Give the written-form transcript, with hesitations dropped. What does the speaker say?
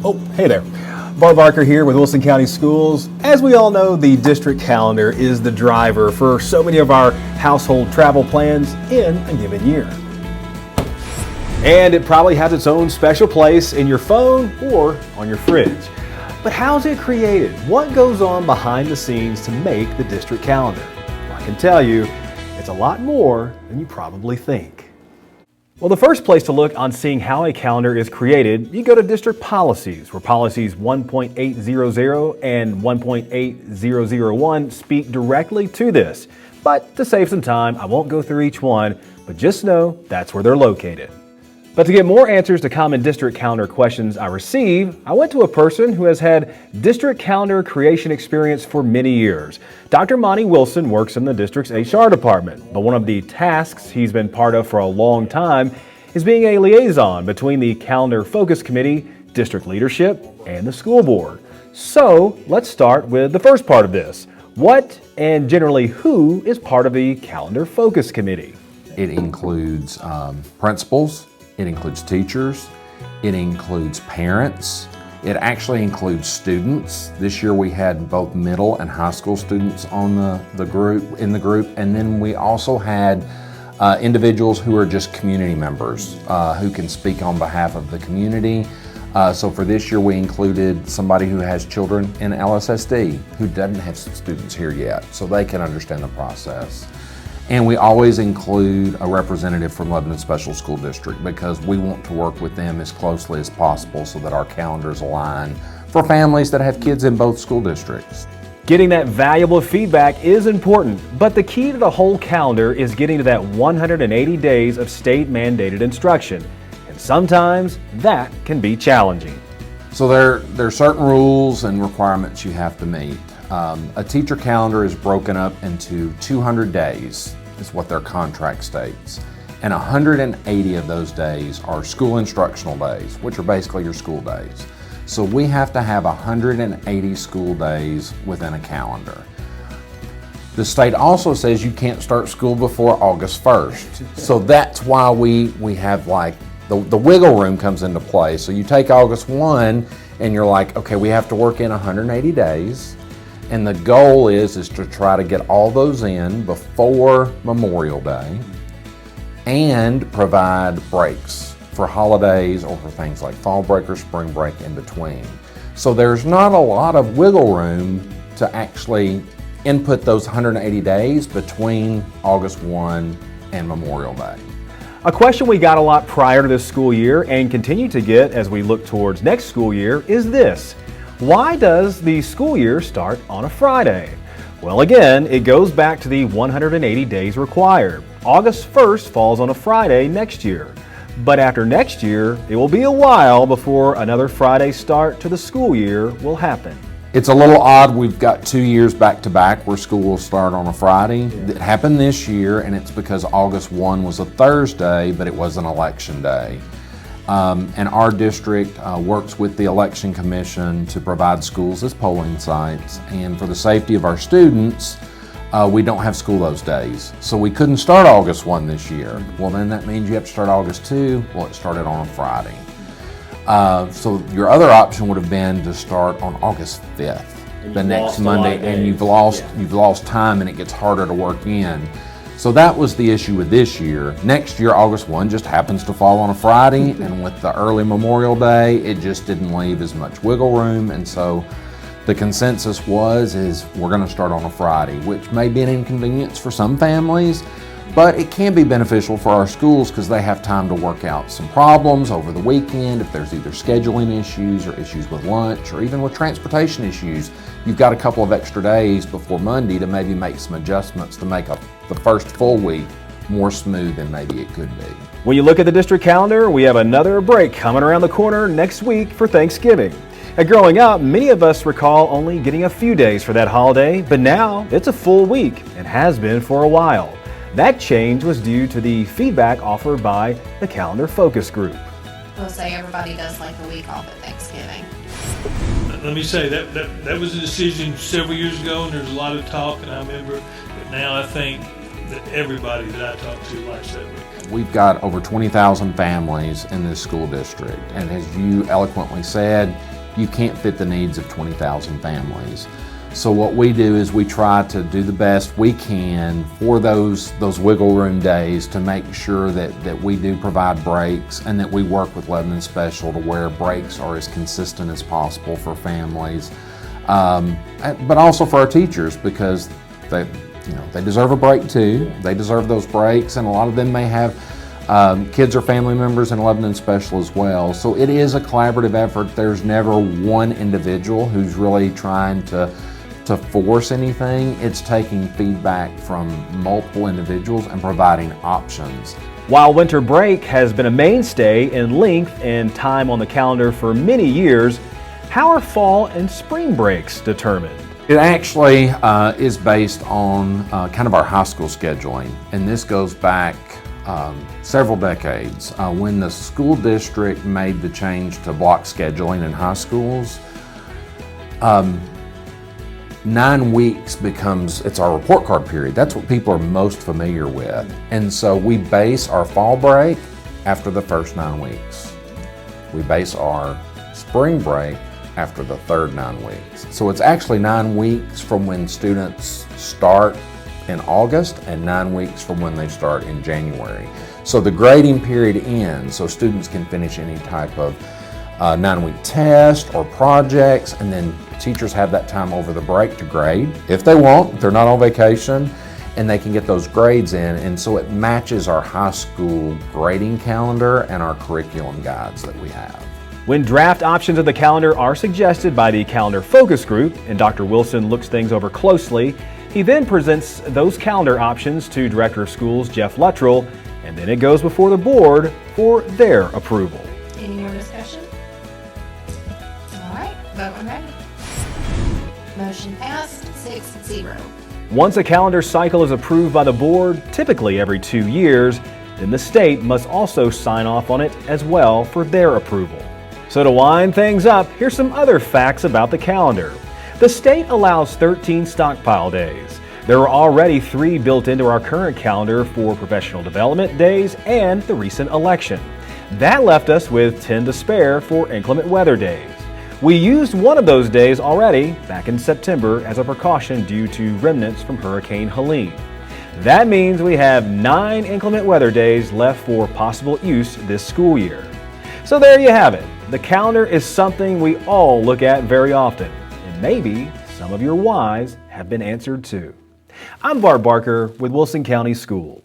Oh, hey there. Barb Barker here with Wilson County Schools. As we all know, the district calendar is the driver for so many of our household travel plans in a given year. And it probably has its own special place in your phone or on your fridge. But how's it created? What goes on behind the scenes to make the district calendar? Well, I can tell you, it's a lot more than you probably think. Well, the first place to look on seeing how a calendar is created, you go to district policies, where policies 1.800 and 1.8001 speak directly to this. But to save some time, I won't go through each one, but just know that's where they're located. But to get more answers to common district calendar questions I receive, I went to a person who has had district calendar creation experience for many years. Dr. Monty Wilson works in the district's HR department, but one of the tasks he's been part of for a long time is being a liaison between the Calendar Focus Committee, district leadership, and the school board. So let's start with the first part of this. What and generally who is part of the Calendar Focus Committee? It includes principals. It includes teachers, it includes parents, it actually includes students. This year we had both middle and high school students on the group, and then we also had individuals who are just community members who can speak on behalf of the community. So for this year we included somebody who has children in LSSD who doesn't have students here yet, so they can understand the process. And we always include a representative from Lebanon Special School District because we want to work with them as closely as possible so that our calendars align for families that have kids in both school districts. Getting that valuable feedback is important, but the key to the whole calendar is getting to that 180 days of state-mandated instruction. And sometimes that can be challenging. So there are certain rules and requirements you have to meet. A teacher calendar is broken up into 200 days, is what their contract states. And 180 of those days are school instructional days, which are basically your school days. So we have to have 180 school days within a calendar. The state also says you can't start school before August 1st. So that's why we have like, the wiggle room comes into play. So you take August 1 and you're like, okay, we have to work in 180 days. And the goal is to try to get all those in before Memorial Day and provide breaks for holidays or for things like fall break or spring break in between. So there's not a lot of wiggle room to actually input those 180 days between August 1 and Memorial Day. A question we got a lot prior to this school year and continue to get as we look towards next school year is this. Why does the school year start on a Friday? Well, again, it goes back to the 180 days required. August 1st falls on a Friday next year. But after next year, it will be a while before another Friday start to the school year will happen. It's a little odd. We've got 2 years back to back where school will start on a Friday. It happened this year, and it's because August 1 was a Thursday, but it was an election day. And our district works with the Election Commission to provide schools as polling sites. And for the safety of our students, we don't have school those days. So we couldn't start August 1 this year. Well, then that means you have to start August 2. Well, it started on a Friday. So your other option would have been to start on August 5th, the next Monday, and you've lost time and it gets harder to work in. So that was the issue with this year. Next year, August 1 just happens to fall on a Friday, and with the early Memorial Day, it just didn't leave as much wiggle room, and so the consensus is we're going to start on a Friday, which may be an inconvenience for some families, but it can be beneficial for our schools because they have time to work out some problems over the weekend. If there's either scheduling issues or issues with lunch or even with transportation issues, you've got a couple of extra days before Monday to maybe make some adjustments to make the first full week more smooth than maybe it could be. When you look at the district calendar, we have another break coming around the corner next week for Thanksgiving. Growing up, many of us recall only getting a few days for that holiday, but now it's a full week and has been for a while. That change was due to the feedback offered by the Calendar Focus Group. We'll say everybody does like a week off at Thanksgiving. Let me say that was a decision several years ago, and there's a lot of talk, and I remember. But now I think that everybody that I talked to likes that week. We've got over 20,000 families in this school district, and as you eloquently said, you can't fit the needs of 20,000 families. So what we do is we try to do the best we can for those wiggle room days to make sure that we do provide breaks, and that we work with Lebanon Special to where breaks are as consistent as possible for families, but also for our teachers, because they deserve a break too. They deserve those breaks, and a lot of them may have kids or family members in Lebanon Special as well. So it is a collaborative effort. There's never one individual who's really trying to force anything. It's taking feedback from multiple individuals and providing options. While winter break has been a mainstay in length and time on the calendar for many years, how are fall and spring breaks determined? It actually is based on kind of our high school scheduling, and this goes back several decades. When the school district made the change to block scheduling in high schools, 9 weeks it's our report card period. That's what people are most familiar with. And so we base our fall break after the first 9 weeks. We base our spring break after the third 9 weeks. So it's actually 9 weeks from when students start in August and 9 weeks from when they start in January. So the grading period ends, so students can finish any type of 9-week test or projects, and then teachers have that time over the break to grade if they want. They're not on vacation, and they can get those grades in, and so it matches our high school grading calendar and our curriculum guides that we have. When draft options of the calendar are suggested by the calendar focus group and Dr. Wilson looks things over closely, he then presents those calendar options to Director of Schools Jeff Luttrell, and then it goes before the board for their approval. Any more discussion? All right, vote when ready. Motion passed, 6-0. Once a calendar cycle is approved by the board, typically every 2 years, then the state must also sign off on it as well for their approval. So to wind things up, here's some other facts about the calendar. The state allows 13 stockpile days. There are already 3 built into our current calendar for professional development days and the recent election. That left us with 10 to spare for inclement weather days. We used one of those days already back in September as a precaution due to remnants from Hurricane Helene. That means we have 9 inclement weather days left for possible use this school year. So there you have it. The calendar is something we all look at very often, and maybe some of your whys have been answered too. I'm Bart Barker with Wilson County Schools.